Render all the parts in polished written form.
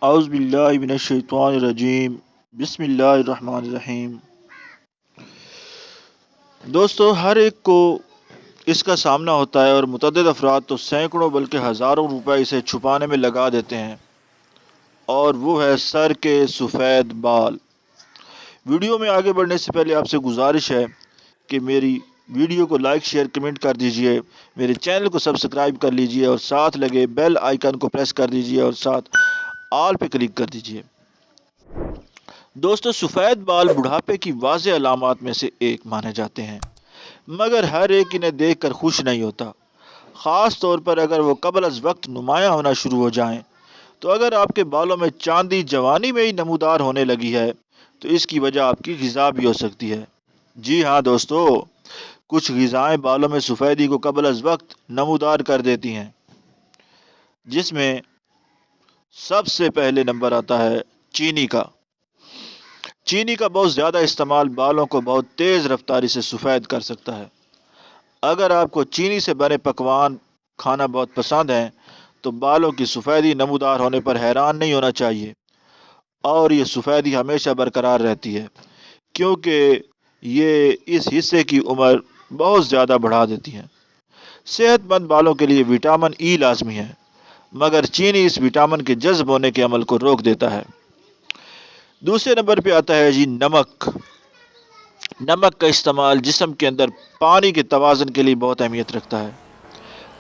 اعوذ باللہ من الشیطان الرجیم، بسم اللہ الرحمن الرحیم۔ دوستو، ہر ایک کو اس کا سامنا ہوتا ہے اور متعدد افراد تو سینکڑوں بلکہ ہزاروں روپے اسے چھپانے میں لگا دیتے ہیں، اور وہ ہے سر کے سفید بال۔ ویڈیو میں آگے بڑھنے سے پہلے آپ سے گزارش ہے کہ میری ویڈیو کو لائک شیئر کمنٹ کر دیجئے، میرے چینل کو سبسکرائب کر لیجئے اور ساتھ لگے بیل آئیکن کو پریس کر دیجئے اور ساتھ آل پہ کلک کر دیجئے۔ دوستو، سفید بال بڑھاپے کی واضح علامات میں سے ایک مانے جاتے ہیں، مگر ہر ایک انہیں دیکھ کر خوش نہیں ہوتا، خاص طور پر اگر وہ قبل از وقت نمایاں ہونا شروع ہو جائیں۔ تو اگر آپ کے بالوں میں چاندی جوانی میں ہی نمودار ہونے لگی ہے تو اس کی وجہ آپ کی غذا بھی ہو سکتی ہے۔ جی ہاں دوستو، کچھ غذائیں بالوں میں سفیدی کو قبل از وقت نمودار کر دیتی ہیں، جس میں سب سے پہلے نمبر آتا ہے چینی کا۔ چینی کا بہت زیادہ استعمال بالوں کو بہت تیز رفتاری سے سفید کر سکتا ہے۔ اگر آپ کو چینی سے بنے پکوان کھانا بہت پسند ہیں تو بالوں کی سفیدی نمودار ہونے پر حیران نہیں ہونا چاہیے، اور یہ سفیدی ہمیشہ برقرار رہتی ہے کیونکہ یہ اس حصے کی عمر بہت زیادہ بڑھا دیتی ہے۔ صحت مند بالوں کے لیے وٹامن ای لازمی ہے، مگر چینی اس وٹامن کے جذب ہونے کے عمل کو روک دیتا ہے۔ دوسرے نمبر پہ آتا ہے نمک۔ نمک کا استعمال جسم کے اندر پانی کے توازن کے لیے بہت اہمیت رکھتا ہے،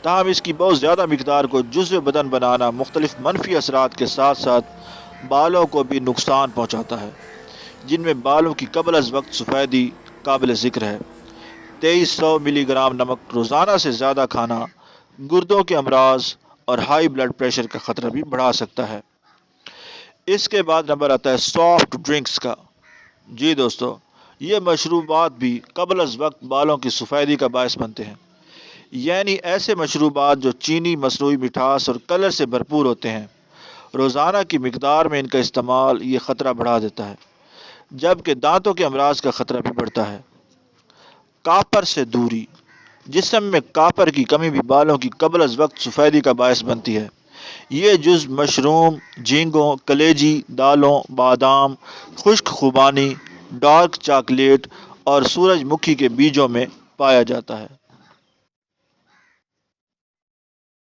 تاہم اس کی بہت زیادہ مقدار کو جزو بدن بنانا مختلف منفی اثرات کے ساتھ ساتھ بالوں کو بھی نقصان پہنچاتا ہے، جن میں بالوں کی قبل از وقت سفیدی قابل ذکر ہے۔ 2300 ملی گرام نمک روزانہ سے زیادہ کھانا گردوں کے امراض اور ہائی بلڈ پریشر کا خطرہ بھی بڑھا سکتا ہے۔ اس کے بعد نمبر آتا ہے سافٹ ڈرنکس کا۔ جی دوستو، یہ مشروبات بھی قبل از وقت بالوں کی سفیدی کا باعث بنتے ہیں، یعنی ایسے مشروبات جو چینی، مصنوعی مٹھاس اور کلر سے بھرپور ہوتے ہیں۔ روزانہ کی مقدار میں ان کا استعمال یہ خطرہ بڑھا دیتا ہے، جبکہ دانتوں کے امراض کا خطرہ بھی بڑھتا ہے۔ کاپر سے دوری۔ جسم میں کاپر کی کمی بھی بالوں کی قبل از وقت سفیدی کا باعث بنتی ہے۔ یہ جزو مشروم، جھینگوں، کلیجی دالوں، بادام، خشک خوبانی، ڈارک چاکلیٹ اور سورج مکھی کے بیجوں میں پایا جاتا ہے۔